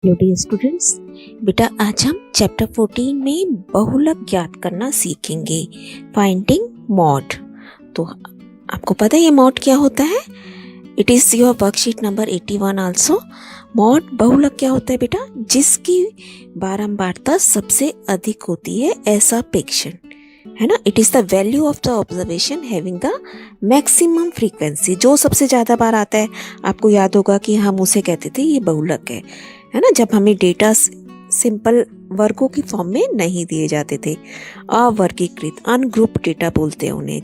Hello dear students, बेटा आज हम चैप्टर 14 में बहुलक ज्ञात करना सीखेंगे, फाइंडिंग मॉड। तो आपको पता है ये मॉड क्या होता है? It is your worksheet number 81 also. Mod बहुलक क्या होता है बेटा? जिसकी बारंबारता सबसे अधिक होती है, ऐसा प्रेक्षण है ना। It is the value of the observation having the maximum frequency. जो सबसे ज़्यादा बार आता है, आपको याद होगा कि हम उसे कहते थे ये बहुलक है ना। जब हमें डेटा सिंपल वर्गों की फॉर्म में नहीं दिए जाते थे, अवर्गीकृत अनग्रुप डेटा बोलते हैं उन्हें।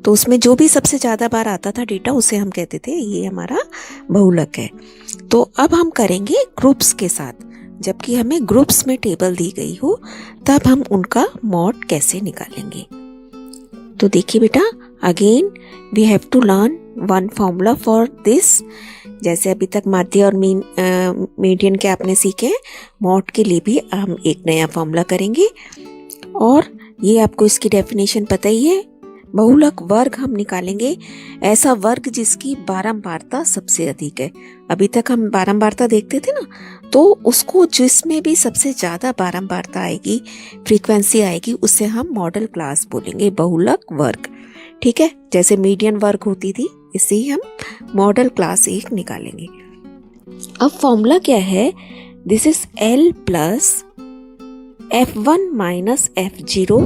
तो उसमें जो भी सबसे ज़्यादा बार आता था डेटा, उसे हम कहते थे ये हमारा बहुलक है। तो अब हम करेंगे ग्रुप्स के साथ। जबकि हमें ग्रुप्स में टेबल दी गई हो, तब हम उनका मॉड कैसे निकालेंगे। तो देखिए बेटा, again we have to learn one formula for this. जैसे अभी तक माध्य और मीडियन के आपने सीखे, मॉड के लिए भी हम एक नया फॉर्मूला करेंगे। और ये आपको इसकी डेफिनेशन पता ही है। बहुलक वर्ग हम निकालेंगे ऐसा वर्ग जिसकी बारंबारता सबसे अधिक है। अभी तक हम बारंबारता देखते थे ना, तो उसको जिसमें भी सबसे ज़्यादा बारंबारता आएगी, फ्रीक्वेंसी आएगी, उसे हम मॉडल क्लास बोलेंगे, बहुलक वर्ग। ठीक है, जैसे मीडियन वर्ग होती थी, इसे ही हम मॉडल क्लास एक निकालेंगे। अब फॉर्मूला क्या है? This is L plus F1 minus F0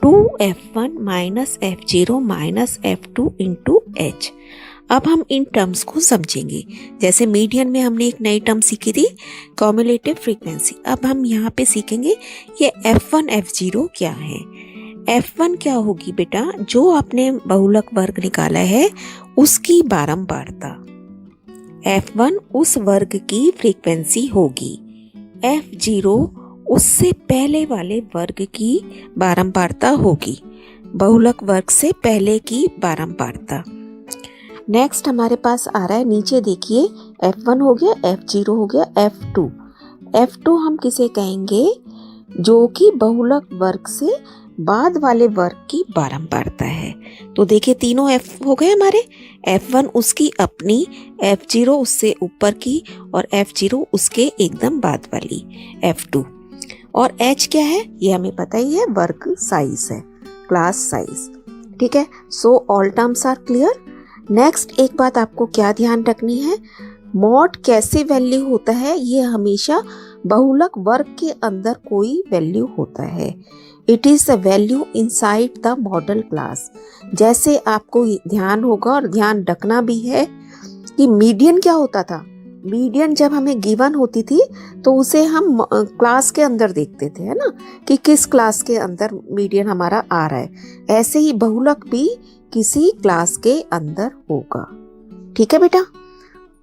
2F1 minus F0 minus F2 into H। अब हम इन टर्म्स को समझेंगे। जैसे मीडियन में हमने एक नई टर्म सीखी थी, कॉम्युलेटिव फ्रीक्वेंसी। अब हम यहाँ पे सीखेंगे ये F1 F0 क्या है। F1 क्या होगी बेटा? जो आपने बहुलक वर्ग निकाला है उसकी बारंबारता। F1 उस वर्ग की फ्रीक्वेंसी होगी। F0 उससे पहले वाले वर्ग की बारंबारता होगी, बहुलक वर्ग से पहले की बारंबारता। नेक्स्ट हमारे पास आ रहा है, नीचे देखिए, F1 हो गया, F0 हो गया, F2। F2 हम किसे कहेंगे? जो कि बहुलक वर्ग से बाद वाले वर्ग की बारंबारता है। तो देखिए तीनों F हो गए हमारे। F1 उसकी अपनी, F0 उससे ऊपर की, और F0 उसके एकदम बाद वाली F2। और H क्या है? ये हमें पता ही है, वर्ग साइज है, क्लास साइज। ठीक है, so all terms are clear. Next एक बात आपको क्या ध्यान रखनी है, मॉड कैसे वैल्यू होता है? ये हमेशा बहुलक वर्ग के अंदर कोई वैल्यू होता है। It is the value inside the model class. जैसे आपको ध्यान होगा और ध्यान रखना भी है कि मीडियन क्या होता था। मीडियन जब हमें गिवन होती थी तो उसे हम क्लास के अंदर देखते थे, है ना, कि किस क्लास के अंदर मीडियन हमारा आ रहा है। ऐसे ही बहुलक भी किसी क्लास के अंदर होगा। ठीक है बेटा,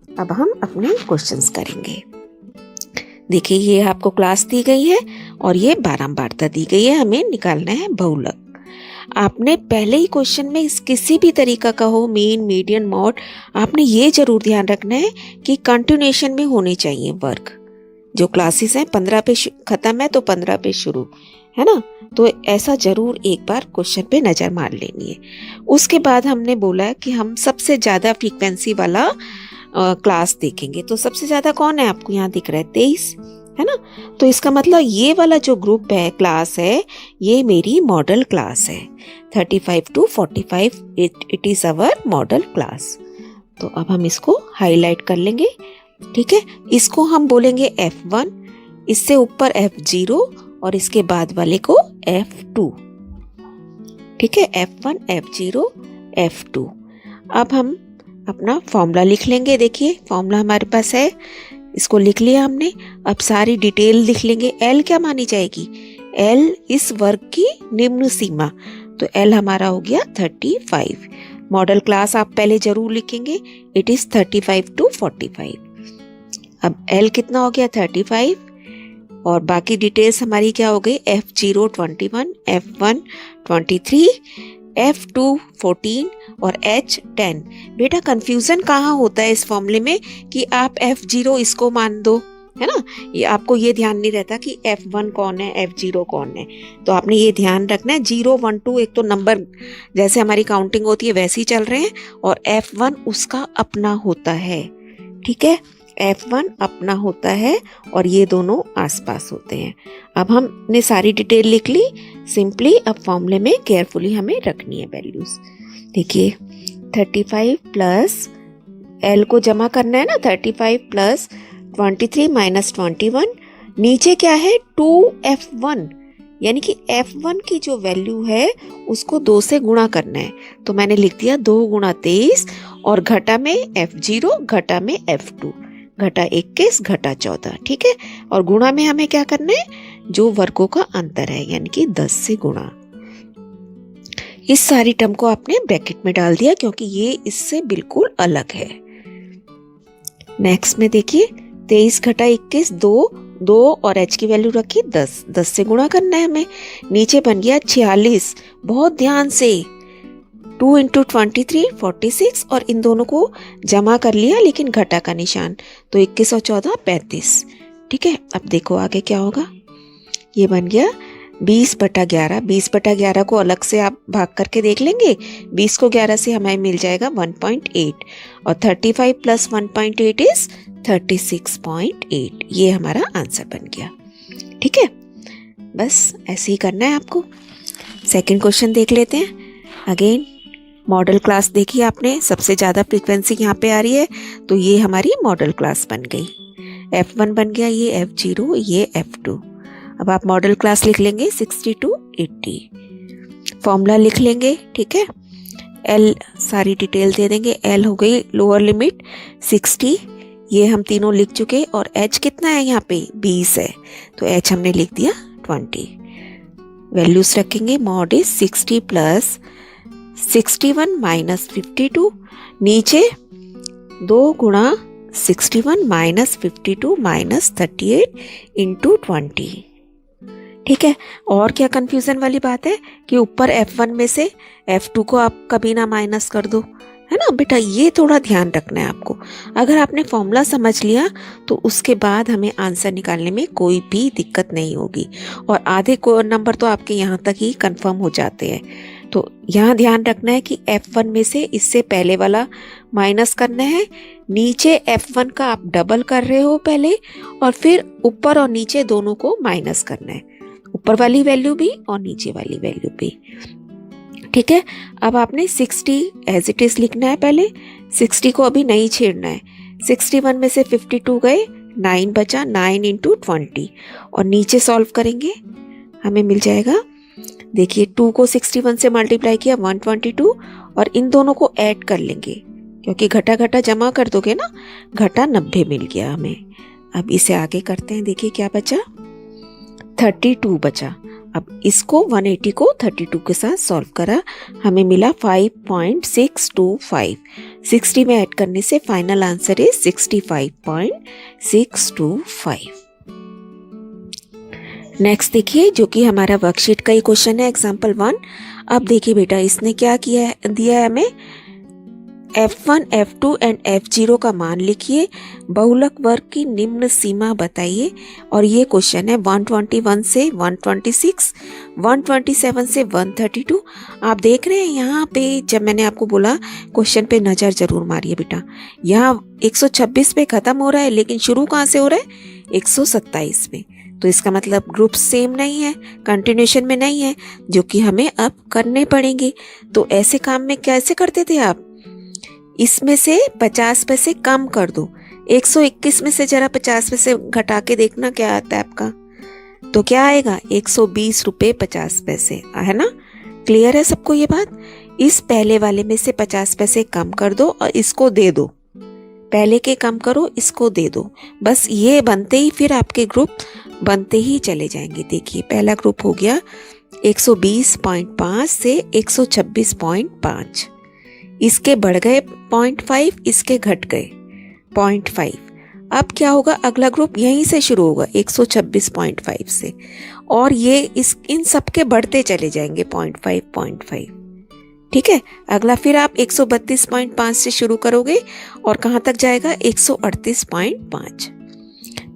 अब हम अपने क्वेश्चंस करेंगे। देखिए ये आपको क्लास दी गई है और ये बारंबारता दी गई है, हमें निकालना है बहुलक। आपने पहले ही क्वेश्चन में किसी भी तरीका का हो, मीन, मीडियन, मॉड, आपने ये जरूर ध्यान रखना है कि कंटिन्यूएशन में होने चाहिए वर्ग। जो क्लासेस हैं 15 पे खत्म है तो 15 पे शुरू, है ना। तो ऐसा जरूर एक बार क्वेश्चन पे नजर मार लेनी है। उसके बाद हमने बोला है कि हम सबसे ज्यादा फ्रीक्वेंसी वाला क्लास देखेंगे। तो सबसे ज्यादा कौन है? आपको यहाँ दिख रहा है 23, है ना। तो इसका मतलब ये वाला जो ग्रुप है, क्लास है, ये मेरी मॉडल क्लास है। 35 to 45 it is our model class. तो अब हम इसको हाईलाइट कर लेंगे। ठीक है, इसको हम बोलेंगे F1, इससे ऊपर F0 और इसके बाद वाले को F2। ठीक है, F1 F0 F2। अब हम अपना फॉर्मूला लिख लेंगे। देखिए फॉर्मूला हमारे पास है, इसको लिख लिया हमने। अब सारी डिटेल लिख लेंगे। L क्या मानी जाएगी? L इस वर्ग की निम्न सीमा। तो L हमारा हो गया 35। मॉडल क्लास आप पहले जरूर लिखेंगे, इट इज 35 to 45। अब L कितना हो गया? 35। और बाकी डिटेल्स हमारी क्या हो गई? F0 21, F1 23, F2 14 और H 10। बेटा कंफ्यूजन कहाँ होता है इस फॉर्मूले में कि आप F0 इसको मान दो, है ना। ये आपको ये ध्यान नहीं रहता कि F1 कौन है, F0 कौन है। तो आपने ये ध्यान रखना है, 0 1 2 एक तो नंबर जैसे हमारी काउंटिंग होती है वैसे ही चल रहे हैं, और F1 उसका अपना होता है। ठीक है, F1 अपना होता है और ये दोनों आसपास होते हैं। अब हमने सारी डिटेल लिख ली। सिंपली अब फॉर्मूले में केयरफुली हमें रखनी है वैल्यूज। देखिए 35 प्लस L को जमा करना है ना, 35 प्लस 23 माइनस 21, नीचे क्या है 2F1, यानी कि F1 की जो वैल्यू है उसको 2 से गुणा करना है। तो मैंने लिख दिया 2 गुणा 23 और घटा में F0 घटा में F2, घटा 21 घटा 14, ठीक है। और गुणा में हमें क्या करना है, जो वर्गों का अंतर है यानी कि 10 से गुणा। इस सारी टर्म को आपने ब्रैकेट में डाल दिया क्योंकि ये इससे बिल्कुल अलग है। नेक्स्ट में देखिए 23 घटा 21 2 और h की वैल्यू रखी 10 से गुणा करना है हमें। नीचे बन गया 46, बहुत ध्यान से 2 इंटू 23 46 और इन दोनों को जमा कर लिया लेकिन घटा का निशान, तो 21 और 14 35, ठीक है। अब देखो आगे क्या होगा, ये बन गया 20/11। 20/11 को अलग से आप भाग करके देख लेंगे। 20 को 11 से हमें मिल जाएगा 1.8 और 35 प्लस 1.8 इज 36.8। ये हमारा आंसर बन गया, ठीक है। बस ऐसे ही करना है आपको। सेकंड क्वेश्चन देख लेते हैं। अगेन मॉडल क्लास देखिए आपने, सबसे ज़्यादा फ्रीक्वेंसी यहाँ पे आ रही है तो ये हमारी मॉडल क्लास बन गई। F1 बन गया, ये F0, ये F2। अब आप मॉडल क्लास लिख लेंगे 60 to 80। फॉर्मूला लिख लेंगे, ठीक है। L सारी डिटेल दे देंगे। L हो गई लोअर लिमिट 60, ये हम तीनों लिख चुके। और H कितना है यहाँ पे 20 है तो H हमने लिख दिया 20। वैल्यूज रखेंगे, मॉड इज 60 प्लस 61 माइनस 52, नीचे 2 गुणा 61 माइनस 52 माइनस 38 इंटू 20, ठीक है। और क्या कंफ्यूजन वाली बात है कि ऊपर F1 में से F2 को आप कभी ना माइनस कर दो, है ना बेटा, ये थोड़ा ध्यान रखना है आपको। अगर आपने फॉर्मूला समझ लिया तो उसके बाद हमें आंसर निकालने में कोई भी दिक्कत नहीं होगी और आधे को नंबर तो आपके यहाँ तक ही कंफर्म हो जाते हैं। तो यहाँ ध्यान रखना है कि F1 में से इससे पहले वाला माइनस करना है, नीचे F1 का आप डबल कर रहे हो पहले और फिर ऊपर और नीचे दोनों को माइनस करना है, ऊपर वाली वैल्यू भी और नीचे वाली वैल्यू भी, ठीक है। अब आपने 60 एज इट इज लिखना है, पहले 60 को अभी नहीं छेड़ना है। 61 में से 52 गए, 9 बचा, 9 इंटू 20 और नीचे सॉल्व करेंगे हमें मिल जाएगा। देखिए 2 को 61 से मल्टीप्लाई किया 122 और इन दोनों को ऐड कर लेंगे क्योंकि घटा घटा जमा कर दोगे ना, घटा 90 मिल गया हमें। अब इसे आगे करते हैं, देखिए क्या बचा 32 बचा। अब इसको 180 को 32 के साथ सॉल्व करा, हमें मिला 5.625। 60 में ऐड करने से फाइनल आंसर इज 65.625। नेक्स्ट देखिए जो कि हमारा वर्कशीट का ही क्वेश्चन है, एग्जाम्पल 1। अब देखिए बेटा इसने क्या किया है, दिया है हमें F1, F2 एंड F0 का मान लिखिए, बहुलक वर्ग की निम्न सीमा बताइए। और ये क्वेश्चन है 121 से 126, 127 से 132। आप देख रहे हैं यहाँ पे, जब मैंने आपको बोला क्वेश्चन पे नज़र जरूर मारिए बेटा, यहाँ 126 पे ख़त्म हो रहा है लेकिन शुरू कहाँ से हो रहा है 127 में। तो इसका मतलब ग्रुप सेम नहीं है, कंटिन्यूशन में नहीं है, जो कि हमें अब करने पड़ेंगे। तो ऐसे काम में कैसे करते थे आप, इसमें से 50 पैसे कम कर दो, 121 में से जरा 50 पैसे घटा के देखना क्या आता है आपका, तो क्या आएगा 120 रुपये 50 पैसे, है ना। क्लियर है सबको ये बात। इस पहले वाले में से 50 पैसे कम कर दो और इसको दे दो, पहले के कम करो इसको दे दो, बस ये बनते ही फिर आपके ग्रुप बनते ही चले जाएंगे। देखिए पहला ग्रुप हो गया 120.5 से 126.5, इसके बढ़ गए 0.5, इसके घट गए 0.5। अब क्या होगा, अगला ग्रुप यहीं से शुरू होगा 126.5 से और ये इन सब के बढ़ते चले जाएंगे 0.5 0.5, ठीक है। अगला फिर आप 132.5 से शुरू करोगे और कहाँ तक जाएगा 138.5।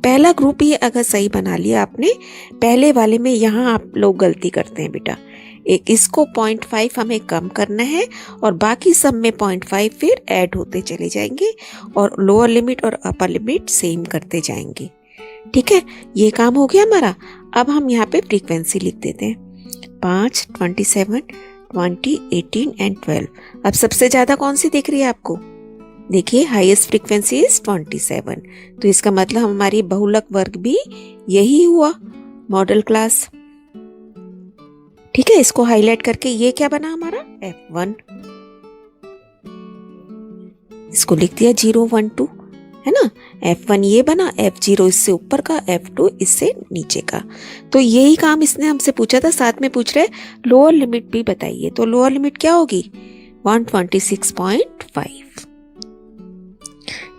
पहला ग्रुप ये अगर सही बना लिया आपने, पहले वाले में यहाँ आप लोग गलती करते हैं बेटा, एक इसको 0.5 हमें कम करना है और बाकी सब में 0.5 फिर ऐड होते चले जाएंगे और लोअर लिमिट और अपर लिमिट सेम करते जाएंगे। ठीक है, ये काम हो गया हमारा। अब हम यहाँ पे फ्रीक्वेंसी लिख देते हैं 5, 27, 20, 18 एंड 12। अब सबसे ज़्यादा कौन सी दिख रही है आपको? देखिए हाईएस्ट फ्रीक्वेंसी इज 27, तो इसका मतलब हमारी बहुलक वर्ग भी यही हुआ, मॉडल क्लास। ठीक है, इसको हाईलाइट करके ये क्या बना हमारा F1, इसको लिख दिया 0, 1, 2, है ना। F1 ये बना, F0 इससे ऊपर का, F2 इससे नीचे का। तो यही काम इसने हमसे पूछा था। साथ में पूछ रहे लोअर लिमिट भी बताइए, तो लोअर लिमिट क्या होगी 126.5।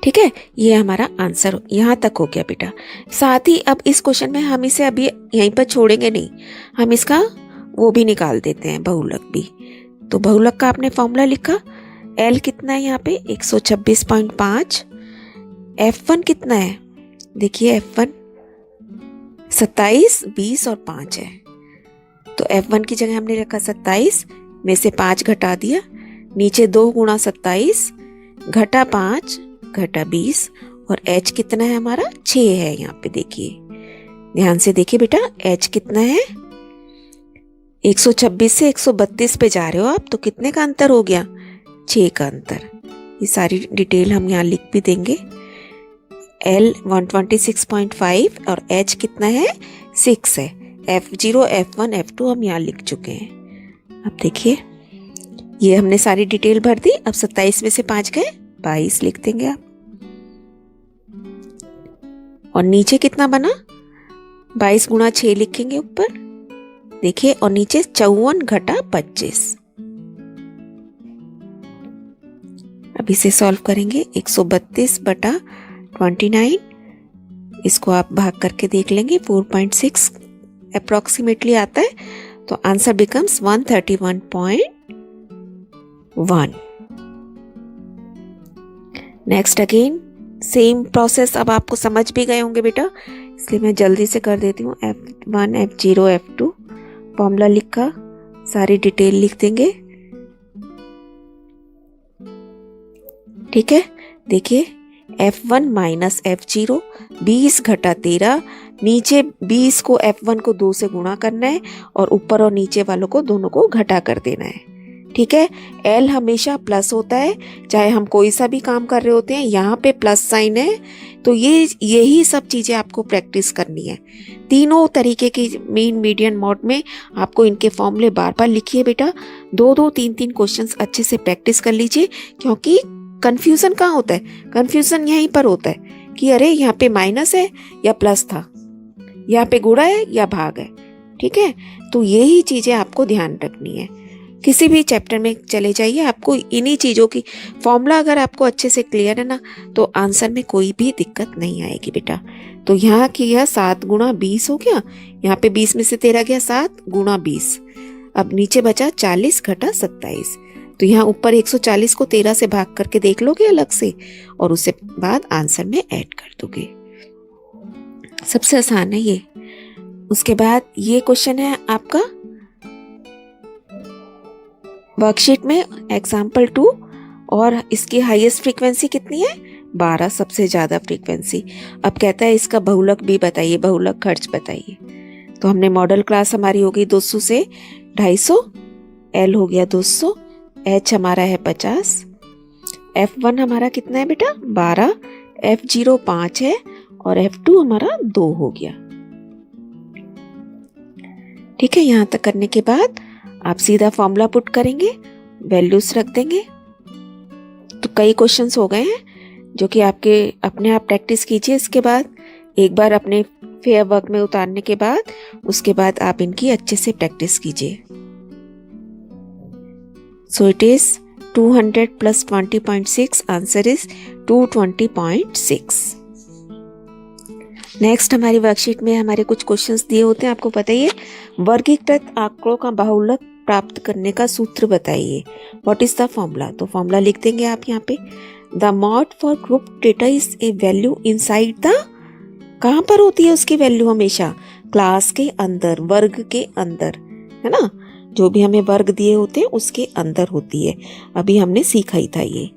ठीक है, ये हमारा आंसर यहाँ तक हो गया बेटा। साथ ही अब इस क्वेश्चन में हम इसे अभी यहीं पर छोड़ेंगे नहीं, हम इसका वो भी निकाल देते हैं, बहुलक भी। तो बहुलक का आपने फॉर्मूला लिखा, L कितना है यहाँ पे 126.5, F1 कितना है, देखिए F1 27, 20 और 5 है। तो F1 की जगह हमने रखा 27 में से 5 घटा दिया, नीचे 2 गुणा 27 घटा 5 घटा 20 और H कितना है हमारा 6 है। यहाँ पे देखिए, ध्यान से देखिए बेटा, H कितना है 126 से 132 पे जा रहे हो आप, तो कितने का अंतर हो गया 6 का अंतर। ये सारी डिटेल हम यहाँ लिख भी देंगे। L 126.5 और H कितना है 6 है। F0, F1, F2 हम यहाँ लिख चुके हैं। अब देखिए ये हमने सारी डिटेल भर दी। अब 27 में से 5 गए 22 लिख देंगे आप, और नीचे कितना बना 22 गुणा 6 लिखेंगे ऊपर, देखिए, और नीचे 54 घटा 25। अब इसे सॉल्व करेंगे 132 बटा 29, इसको आप भाग करके देख लेंगे 4.6 अप्रोक्सीमेटली आता है, तो answer becomes 131.1। Next again same process, अब आपको समझ भी गए होंगे बेटा, इसलिए मैं जल्दी से कर देती हूँ। F1, F0, F2 फॉर्मूला लिखा, सारी डिटेल लिख देंगे। ठीक है, देखिए F1 माइनस F0 20 घटा 13, नीचे 20 को F1 को 2 से गुणा करना है और ऊपर और नीचे वालों को दोनों को घटा कर देना है। ठीक है, L हमेशा प्लस होता है, चाहे हम कोई सा भी काम कर रहे होते हैं, यहाँ पे प्लस साइन है, तो यही सब चीज़ें आपको प्रैक्टिस करनी है। तीनों तरीके की मीन, मीडियन, मॉड में आपको इनके फॉर्मूले बार बार लिखिए बेटा। 2-2, 3-3 क्वेश्चंस अच्छे से प्रैक्टिस कर लीजिए, क्योंकि कंफ्यूजन कहाँ होता है, कंफ्यूजन यहीं पर होता है कि अरे यहाँ पे माइनस है या प्लस था, यहाँ पे गुणा है या भाग है। ठीक है, तो यही चीज़ें आपको ध्यान रखनी है। किसी भी चैप्टर में चले जाइए, आपको इन्हीं चीज़ों की फॉर्मूला अगर आपको अच्छे से क्लियर है ना, तो आंसर में कोई भी दिक्कत नहीं आएगी बेटा। तो यहाँ किया 7 गुणा 20 हो गया, यहाँ पे 20 में से 13 गया, 7 गुणा 20। अब नीचे बचा 40 घटा 27, तो यहाँ ऊपर 140 को 13 से भाग करके देख लोगे अलग से, और उससे बाद आंसर में ऐड कर दोगे। सबसे आसान है ये। उसके बाद ये क्वेश्चन है आपका वर्कशीट में एग्जाम्पल 2, और इसकी हाईएस्ट फ्रीक्वेंसी कितनी है 12, सबसे ज़्यादा फ्रीक्वेंसी। अब कहता है इसका बहुलक भी बताइए, बहुलक खर्च बताइए। तो हमने मॉडल क्लास हमारी हो गई 200 से 250, L हो गया 200, H हमारा है 50, F1 हमारा कितना है बेटा 12, F0 5 है और F2 हमारा 2 हो गया। ठीक है, यहाँ तक करने के बाद आप सीधा फॉर्मूला पुट करेंगे, वैल्यूज रख देंगे। तो कई क्वेश्चंस हो गए हैं जो कि आपके अपने आप प्रैक्टिस कीजिए। इसके बाद एक बार अपने फेयर वर्क में उतारने के बाद उसके बाद आप इनकी अच्छे से प्रैक्टिस कीजिए। So it is 200 plus 20.6, answer is 220.6। Next हमारी वर्कशीट में हमारे कुछ क्वेश्चंस दिए होते हैं, आपको पता ही है। वर्गीकृत आंकड़ों का बहुलक प्राप्त करने का सूत्र बताइए, व्हाट इज द फॉर्मूला। तो फॉर्मूला लिख देंगे आप यहाँ पे, the mod for group data is a value inside the, कहाँ पर होती है उसकी वैल्यू हमेशा क्लास के अंदर, वर्ग के अंदर, है ना। जो भी हमें वर्ग दिए होते हैं उसके अंदर होती है। अभी हमने सीखा ही था ये।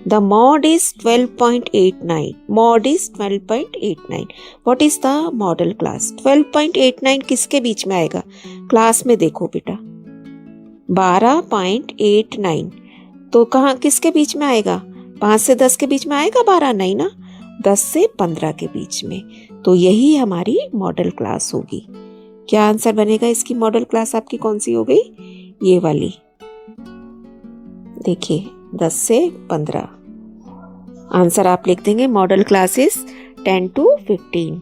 The mod is 12.89, mod is 12.89। What is the model class? 12.89 किसके बीच में आएगा? क्लास में देखो बेटा, 12.89 तो कहाँ किसके बीच में आएगा? 5 से 10 के बीच में आएगा 12? नहीं ना, 10 से 15 के बीच में। तो यही हमारी मॉडल क्लास होगी। क्या आंसर बनेगा इसकी? मॉडल क्लास आपकी कौन सी हो गई? ये वाली। देखिए 10 से 15। आंसर आप लिख देंगे मॉडल क्लास इज 10 to 15।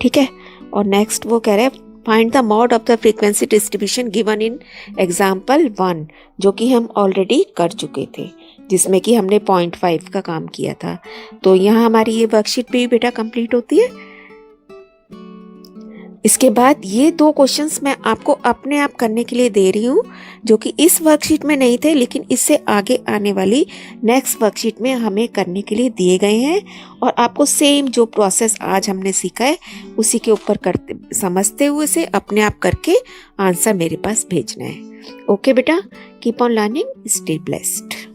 ठीक है। और नेक्स्ट वो कह रहे हैं find the mod of the frequency distribution given in example 1, जो कि हम ऑलरेडी कर चुके थे, जिसमें कि हमने 0.5 का काम किया था। तो यहाँ हमारी ये वर्कशीट भी बेटा कंप्लीट होती है। इसके बाद ये 2 क्वेश्चंस मैं आपको अपने आप करने के लिए दे रही हूँ, जो कि इस वर्कशीट में नहीं थे, लेकिन इससे आगे आने वाली नेक्स्ट वर्कशीट में हमें करने के लिए दिए गए हैं। और आपको सेम जो प्रोसेस आज हमने सीखा है उसी के ऊपर करते समझते हुए से अपने आप करके आंसर मेरे पास भेजना है। ओके बेटा, keep on learning, stay blessed.